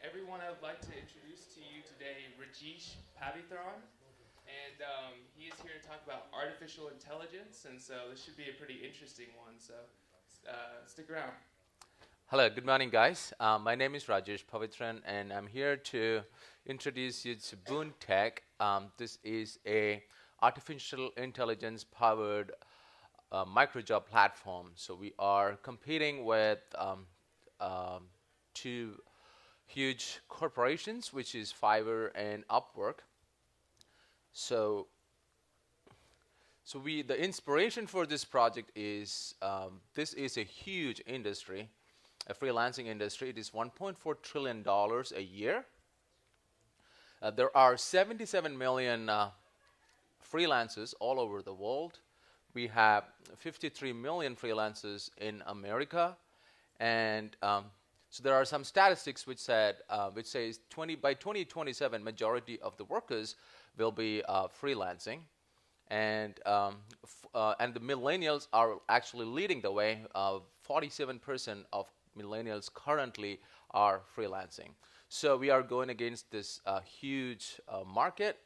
everyone. I would like to introduce to you today Rajesh Pavithran, and he is here to talk about artificial intelligence, and so this should be a pretty interesting one, so stick around. Hello, good morning, guys. My name is Rajesh Pavithran, and I'm here to introduce you to Boon Tech. This is a artificial intelligence powered microjob platform. So we are competing with two huge corporations, which is Fiverr and Upwork. So, the inspiration for this project is this is a huge industry, a freelancing industry. It is $1.4 trillion a year. There are 77 million freelancers all over the world. We have 53 million freelancers in America, and so there are some statistics which says by 2027, majority of the workers will be freelancing, and the millennials are actually leading the way. 47% of millennials currently are freelancing. So we are going against this huge market.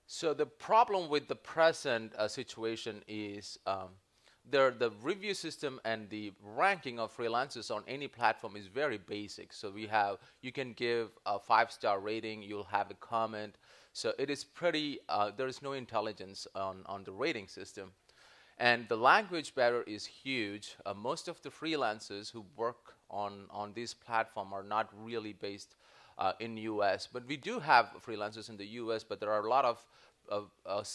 So the problem with the present situation is the review system and the ranking of freelancers on any platform is very basic. So you can give a 5-star rating, you'll have a comment. So it is pretty, there is no intelligence on the rating system. And the language barrier is huge. Most of the freelancers who work on this platform are not really based in US. But we do have freelancers in the US, but there are a lot of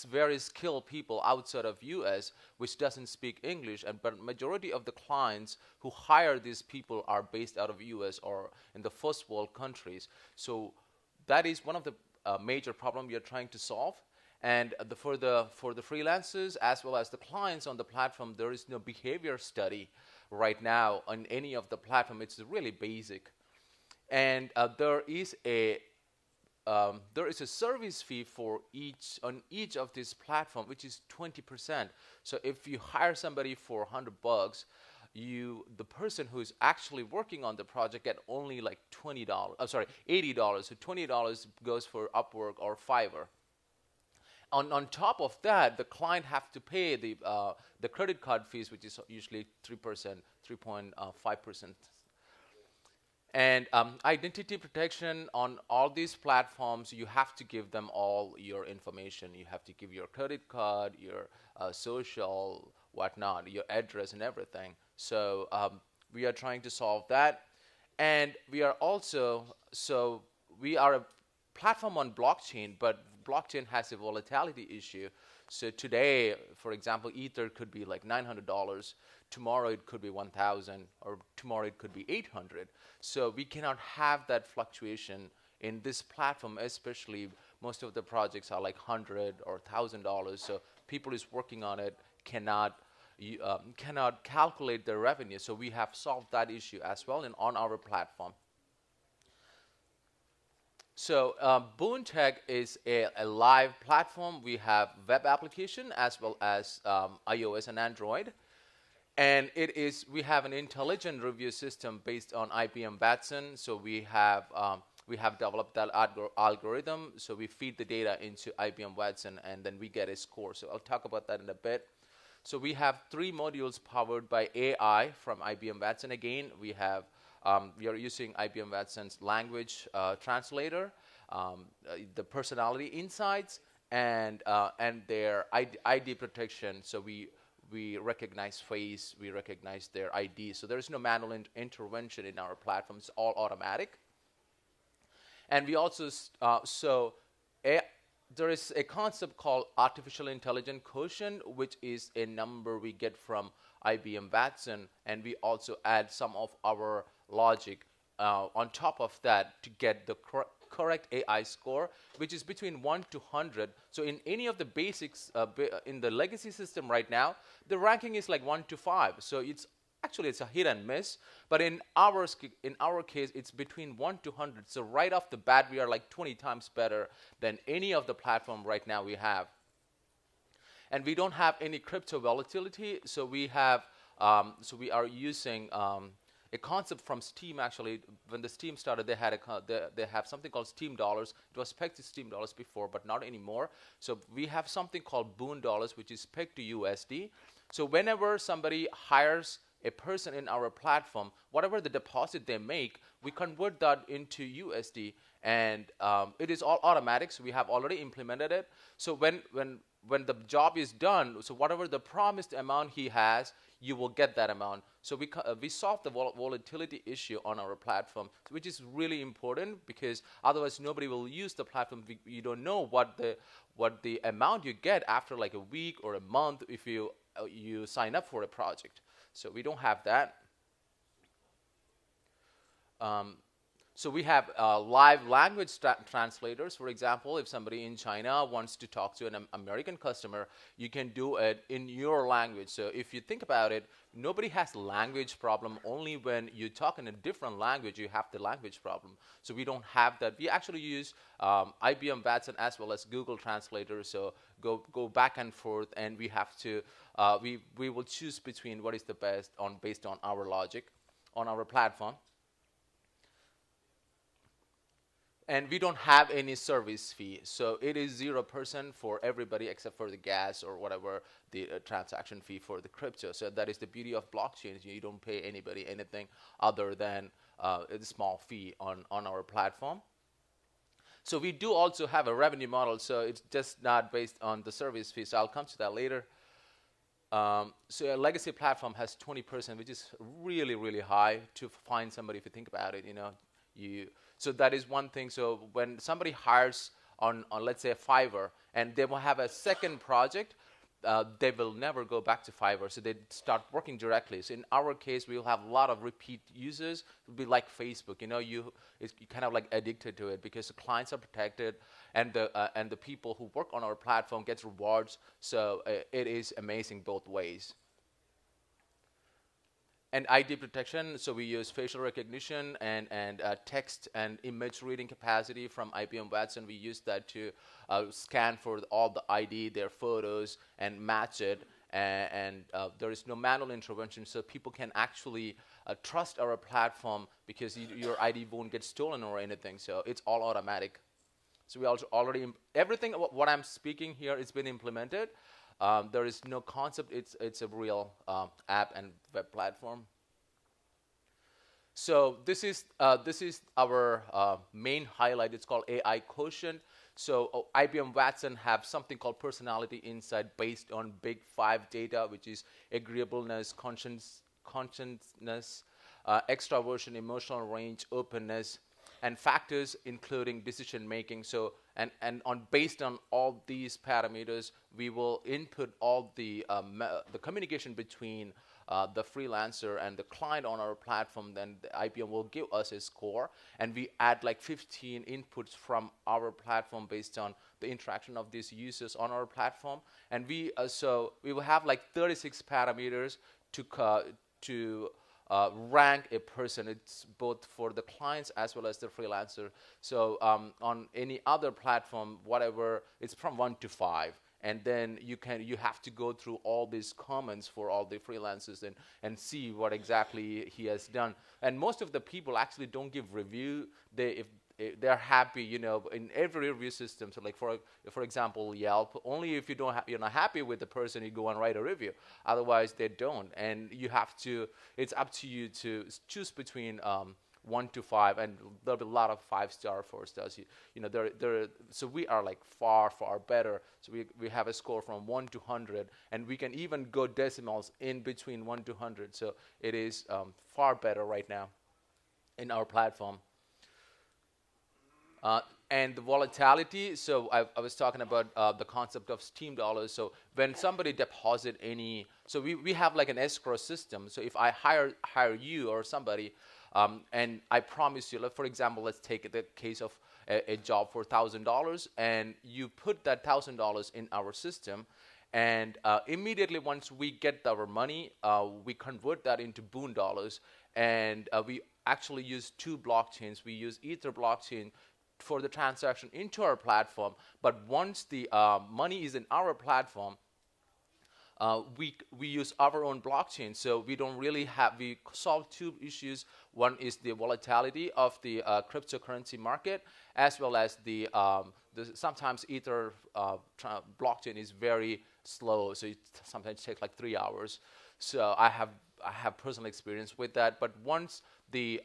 very skilled people outside of US which doesn't speak English, but majority of the clients who hire these people are based out of US or in the first world countries. So that is one of the major problem we are trying to solve. And for the freelancers as well as the clients on the platform, there is no behavior study right now on any of the platform. It's really basic, and there is a service fee for each of these platform, which is 20%. So if you hire somebody for $100, the person who is actually working on the project get only like $20. I'm sorry, $80. So $20 goes for Upwork or Fiverr. On top of that, the client have to pay the credit card fees, which is usually 3%, 3.5%. And identity protection on all these platforms, you have to give them all your information. You have to give your credit card, your social, whatnot, your address and everything. So we are trying to solve that. And we are a platform on blockchain, but blockchain has a volatility issue. So today, for example, Ether could be like $900. Tomorrow it could be 1,000, or tomorrow it could be 800. So we cannot have that fluctuation in this platform, especially most of the projects are like $100 or $1,000. So people who's working on it cannot calculate their revenue. So we have solved that issue as well on our platform. So Boon Tech is a live platform. We have web application as well as iOS and Android. And we have an intelligent review system based on IBM Watson. So we have developed that algorithm. So we feed the data into IBM Watson, and then we get a score. So I'll talk about that in a bit. So we have 3 modules powered by AI from IBM Watson. Again, we are using IBM Watson's language translator, the personality insights, and their ID protection. So we recognize face, we recognize their ID. So there is no manual intervention in our platform. It's all automatic. And we also there is a concept called artificial intelligence quotient, which is a number we get from IBM Watson, and we also add some of our logic on top of that to get the correct AI score, which is between 1 to 100. So in any of the basics in the legacy system right now, the ranking is like 1 to 5. So it's a hit and miss. But in our case, it's between 1 to 100. So right off the bat, we are like 20 times better than any of the platform right now we have. And we don't have any crypto volatility. So we are using a concept from Steam. Actually, when the Steam started, they had they have something called Steam dollars. It was pegged to Steam dollars before, but not anymore. So we have something called Boon dollars, which is pegged to USD. So whenever somebody hires a person in our platform, whatever the deposit they make, we convert that into USD, and it is all automatic. So we have already implemented it. So when the job is done, so whatever the promised amount he has, you will get that amount. So we solved the volatility issue on our platform, which is really important, because otherwise nobody will use the platform. You don't know what the amount you get after like a week or a month if you sign up for a project. So we don't have that. So we have live language translators. For example, if somebody in China wants to talk to an American customer, you can do it in your language. So if you think about it, nobody has language problem. Only when you talk in a different language, you have the language problem. So we don't have that. We actually use IBM Watson as well as Google Translator. So go back and forth, and we have to we will choose between what is the best based on our logic on our platform. And we don't have any service fee, so it is 0% for everybody except for the gas or whatever the transaction fee for the crypto. So that is the beauty of blockchains. You don't pay anybody anything other than a small fee on our platform. So we do also have a revenue model, so it's just not based on the service fee. So I'll come to that later. So a legacy platform has 20%, which is really, really high to find somebody. If you think about it, so that is one thing. So when somebody hires on let's say Fiverr, and they will have a second project, they will never go back to Fiverr. So they start working directly. So in our case, we will have a lot of repeat users. It will be like Facebook. You kind of like addicted to it, because the clients are protected, and the people who work on our platform gets rewards. So it is amazing both ways. And ID protection, so we use facial recognition and text and image reading capacity from IBM Watson. We use that to scan for all the ID, their photos, and match it. And there is no manual intervention, so people can actually trust our platform, because your ID won't get stolen or anything. So it's all automatic. So we also already everything what I'm speaking here, it's been implemented. There is no concept. It's a real app and web platform. So this is our main highlight. It's called AI Quotient. So IBM Watson have something called personality insight based on Big Five data, which is agreeableness, consciousness, extraversion, emotional range, openness, and factors including decision making. So and based on all these parameters, we will input all the communication between the freelancer and the client on our platform. Then the IBM will give us a score, and we add like 15 inputs from our platform based on the interaction of these users on our platform. And we will have like 36 parameters to rank a person. It's both for the clients as well as the freelancer. So on any other platform, whatever, it's from 1 to 5. And then you have to go through all these comments for all the freelancers and see what exactly he has done. And most of the people actually don't give review. If they're happy, in every review system. So like for example, Yelp, only if you're not happy with the person, you go and write a review. Otherwise, they don't. And it's up to you to choose between 1 to 5, and there'll be a lot of 5-star, 4-stars. So we are like far better. So we have a score from 1 to 100, and we can even go decimals in between 1 to 100. So it is far better right now in our platform. And the volatility, so I was talking about the concept of Steam dollars. So when somebody deposit so we have like an escrow system. So if I hire you or somebody, and I promise you, for example, let's take the case of a job for $1,000, and you put that $1,000 in our system, and immediately once we get our money, we convert that into Boon dollars, and we actually use 2 blockchains. We use Ether blockchain for the transaction into our platform, but once the money is in our platform, we use our own blockchain, so we don't really have. We solve two issues. One is the volatility of the cryptocurrency market, as well as the sometimes Ether blockchain is very slow, so it sometimes takes like 3 hours. So I have personal experience with that. But once the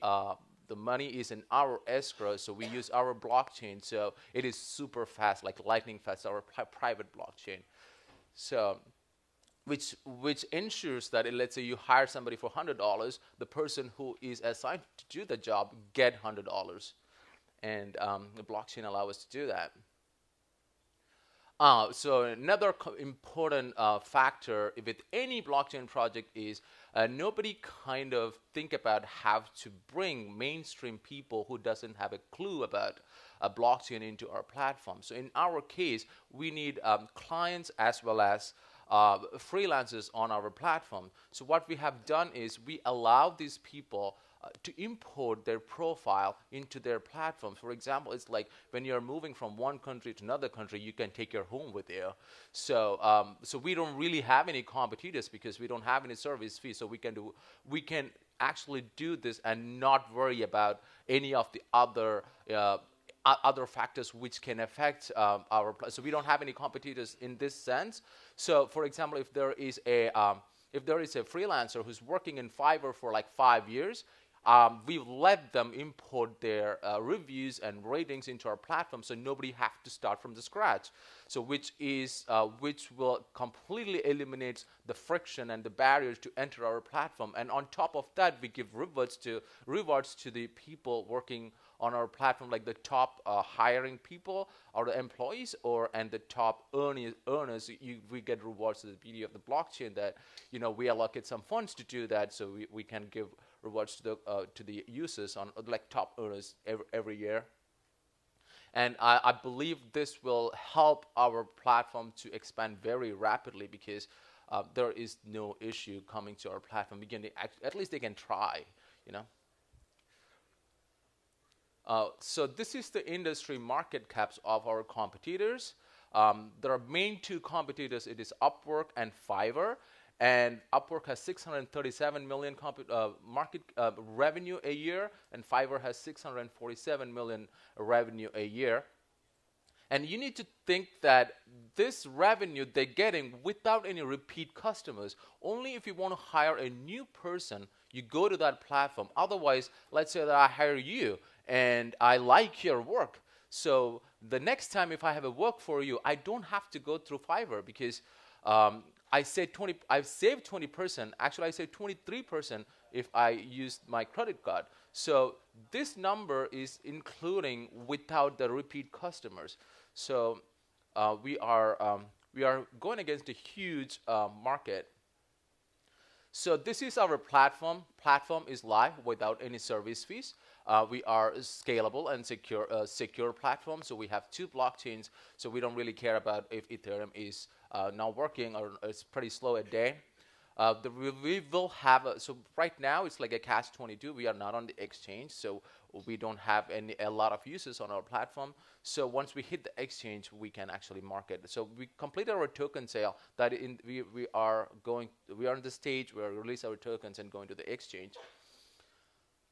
money is in our escrow, so we use our blockchain, so it is super fast, like lightning fast, our private blockchain. So which ensures that let's say you hire somebody for $100, the person who is assigned to do the job get $100, and the blockchain allows us to do that. So another important factor with any blockchain project is nobody kind of think about how to bring mainstream people who doesn't have a clue about a blockchain into our platform. So in our case, we need clients as well as freelancers on our platform. So what we have done is we allow these people to import their profile into their platform. For example, it's like when you're moving from one country to another country, you can take your home with you. So so we don't really have any competitors because we don't have any service fees. So we can actually do this and not worry about any of the other factors which can affect so we don't have any competitors in this sense. So for example, if there is a freelancer who's working in Fiverr for like 5 years, we let them import their reviews and ratings into our platform, so nobody have to start from the scratch. So which will completely eliminate the friction and the barriers to enter our platform. And on top of that, we give rewards to the people working on our platform, like the top hiring people or the employees, and the top earners. We get rewards to the beauty of the blockchain that we allocate some funds to do that, so we can give rewards to the users on like top earners every year. And I believe this will help our platform to expand very rapidly because there is no issue coming to our platform. At least they can try. So this is the industry market caps of our competitors. There are main two competitors. It is Upwork and Fiverr. And Upwork has 637 million market revenue a year, and Fiverr has 647 million revenue a year. And you need to think that this revenue they're getting without any repeat customers. Only if you want to hire a new person, you go to that platform. Otherwise, let's say that I hire you and I like your work. So the next time if I have a work for you, I don't have to go through Fiverr because I've saved 20%. Actually, I saved 23% if I used my credit card. So this number is including without the repeat customers. So we are going against a huge market. So this is our platform. Platform is live without any service fees. We are scalable and secure platform. So we have two blockchains. So we don't really care about if Ethereum is not working or it's pretty slow a day. We will have so right now it's like a catch-22. We are not on the exchange, so we don't have a lot of users on our platform. So once we hit the exchange, we can actually market. So we completed our token sale. We are on the stage where we release our tokens and going to the exchange.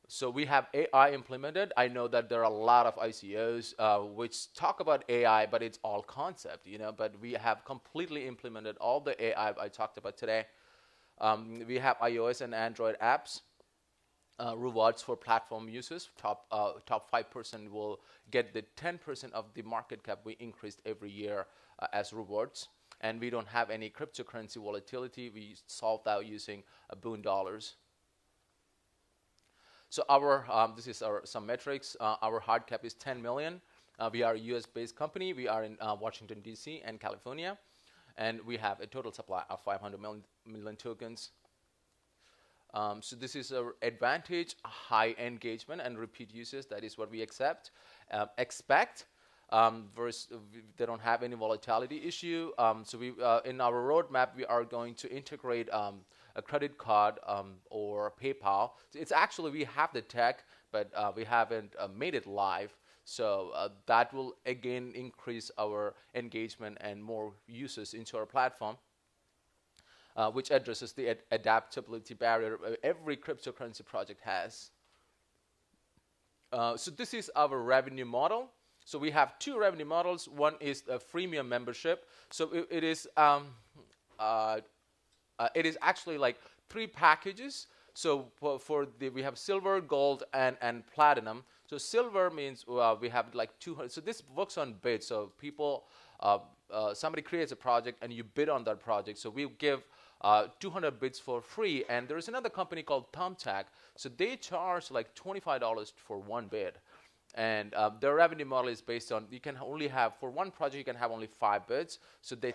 So we have AI implemented. I know that there are a lot of ICOs which talk about AI, but it's all concept, But we have completely implemented all the AI I talked about today. We have iOS and Android apps. Rewards for platform users. Top 5% will get the 10% of the market cap we increased every year as rewards. And we don't have any cryptocurrency volatility. We solve that using Boon dollars. So this is some metrics. Our hard cap is 10 million. We are a US-based company. We are in Washington, D.C. and California. And we have a total supply of 500 million tokens. So this is our advantage, high engagement and repeat users. That is what we expect. Versus they don't have any volatility issue. So in our roadmap, we are going to integrate a credit card or PayPal. So it's actually, we have the tech, but we haven't made it live. So that will again increase our engagement and more users into our platform. which addresses the adaptability barrier every cryptocurrency project has. So this is our revenue model. So we have two revenue models. One is a freemium membership. So it is actually like three packages. So we have silver, gold, and platinum. So silver means we have like 200. So this works on bids. So people, somebody creates a project and you bid on that project. So we give 200 bids for free. And there is another company called Thumbtack. So they charge like $25 for one bid. And their revenue model is based on, you can only have, for one project, you can have only 5 bids. So they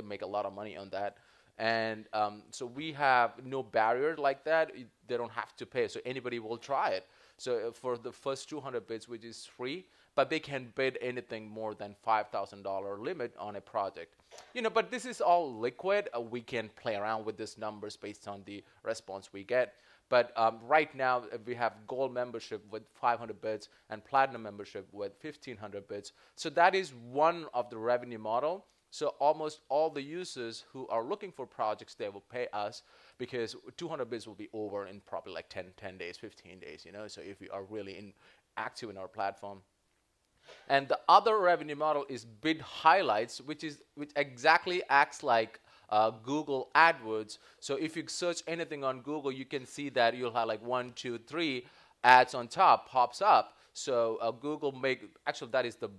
make a lot of money on that. And so we have no barrier like that. They don't have to pay. So anybody will try it. So for the first 200 bids, which is free, but they can bid anything more than $5,000 limit on a project. But this is all liquid. We can play around with these numbers based on the response we get. But right now, we have gold membership with 500 bids and platinum membership with 1,500 bids. So that is one of the revenue model. So almost all the users who are looking for projects, they will pay us because 200 bids will be over in probably like 10 days, 15 days, So if you are really active in our platform. And the other revenue model is bid highlights, which exactly acts like Google AdWords. So if you search anything on Google, you can see that you'll have like 1, 2, 3 ads on top pops up. So Google actually that is the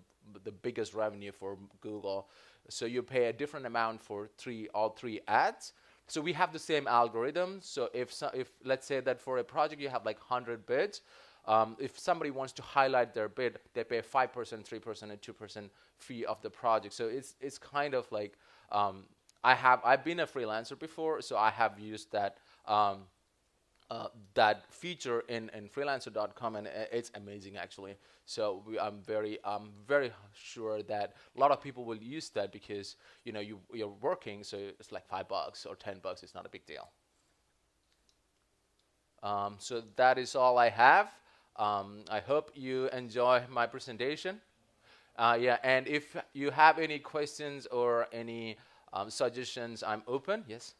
biggest revenue for Google. So you pay a different amount for all three ads. So we have the same algorithm. So if let's say that for a project you have like 100 bids, if somebody wants to highlight their bid, they pay 5%, 3%, and 2% fee of the project. So it's kind of like I've been a freelancer before, so I have used that that feature in freelancer.com, and it's amazing actually. So I'm very sure that a lot of people will use that because you're working, so it's like $5 or $10. It's not a big deal. So that is all I have. I hope you enjoy my presentation. And if you have any questions or any suggestions, I'm open. Yes.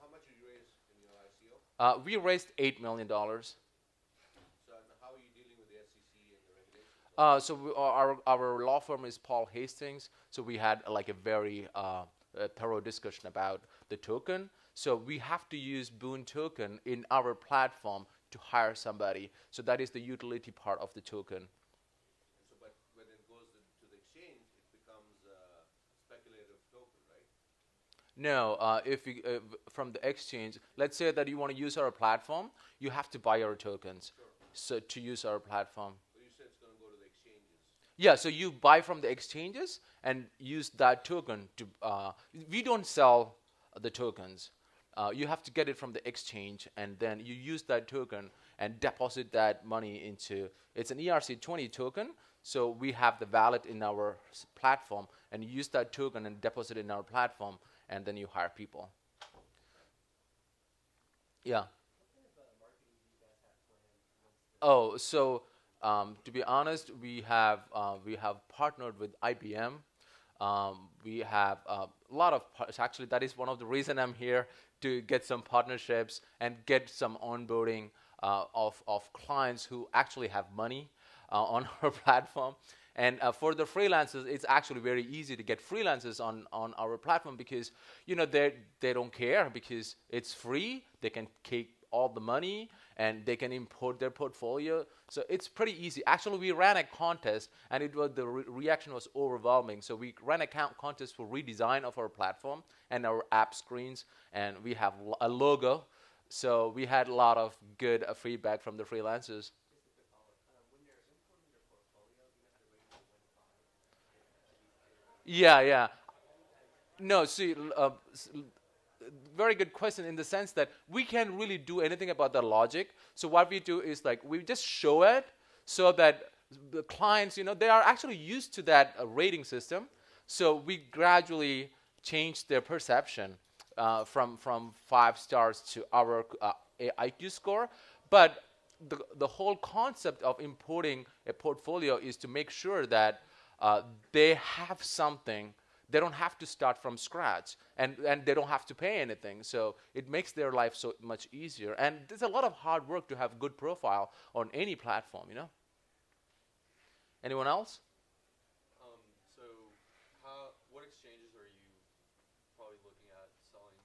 How much did you raise in your ICO? We raised $8 million. So how are you dealing with the SEC and the regulations? So our law firm is Paul Hastings. So we had like a very thorough discussion about the token. So we have to use Boon token in our platform to hire somebody. So that is the utility part of the token. So, but when it goes to the exchange, it becomes a speculative token, right? No, if you, from the exchange, let's say that you want to use our platform, you have to buy our tokens. Sure. So to use our platform. But you said it's going to go to the exchanges. Yeah, so you buy from the exchanges and use that token to. We don't sell the tokens. You have to get it from the exchange, and then you use that token and deposit that money into. It's an ERC20 token, so we have the wallet in our platform, and you use that token and deposit it in our platform, and then you hire people. Yeah. Oh, so to be honest, we have partnered with IBM. We have a lot of actually that is one of the reason I'm here, to get some partnerships and get some onboarding of clients who actually have money on our platform. And for the freelancers, it's actually very easy to get freelancers on our platform because they don't care because it's free. They can keep all the money and they can import their portfolio. So it's pretty easy. Actually, we ran a contest and the reaction was overwhelming. So we ran a contest for redesign of our platform and our app screens, and we have a logo. So we had a lot of good feedback from the freelancers. Yeah. No, see, very good question in the sense that we can't really do anything about the logic. So what we do is like we just show it so that the clients, they are actually used to that rating system. So we gradually change their perception from 5 stars to our IQ score. But the whole concept of importing a portfolio is to make sure that they have something they don't have to start from scratch, and they don't have to pay anything. So it makes their life so much easier. And there's a lot of hard work to have good profile on any platform, you know. Anyone else? So, what exchanges are you probably looking at selling,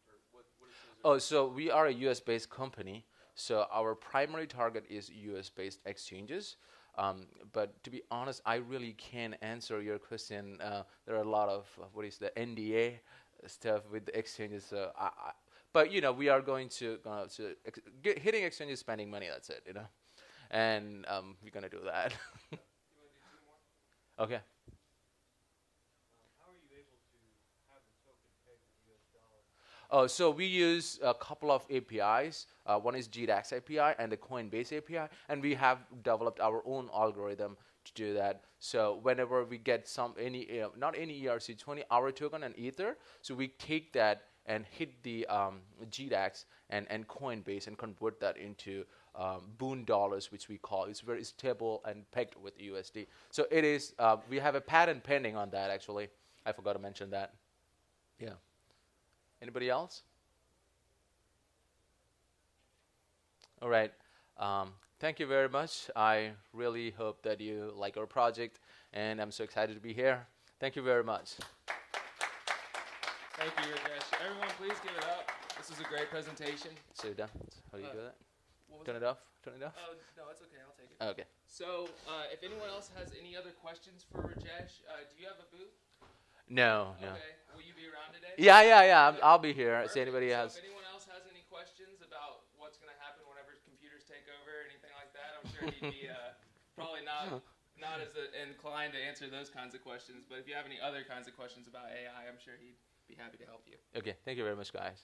or what exchanges? Oh, so we are a U.S.-based company. So our primary target is U.S.-based exchanges. But to be honest, I really can't answer your question. There are a lot of what is the NDA stuff with the exchanges. So but you know, we are going to hitting exchanges, spending money. That's it, you know, and we're gonna do that. You want to do two more? Okay. How are you able to have the token peg with US dollar? Oh, so we use a couple of APIs. One is GDAX API and the Coinbase API, and we have developed our own algorithm to do that. So whenever we get not any ERC20, our token and Ether, so we take that and hit the GDAX and Coinbase and convert that into Boon dollars, which we call. It's very stable and pegged with USD. So it is. We have a patent pending on that. Actually, I forgot to mention that. Yeah. Anybody else? All right. Thank you very much. I really hope that you like our project, and I'm so excited to be here. Thank you very much. Thank you, Rajesh. Everyone, please give it up. This was a great presentation. So done. How do you do that? What was Turn that? it off. Turn it off. Oh, no, it's okay. I'll take it. Okay. So, if anyone else has any other questions for Rajesh, do you have a booth? No. Okay. Will you be around today? Yeah. I'll be here. Perfect. See anybody So has. if anyone else has any questions about what's going to happen whenever computers take over or anything like that, I'm sure he'd be probably not as inclined to answer those kinds of questions. But if you have any other kinds of questions about AI, I'm sure he'd be happy to help you. Okay. Thank you very much, guys.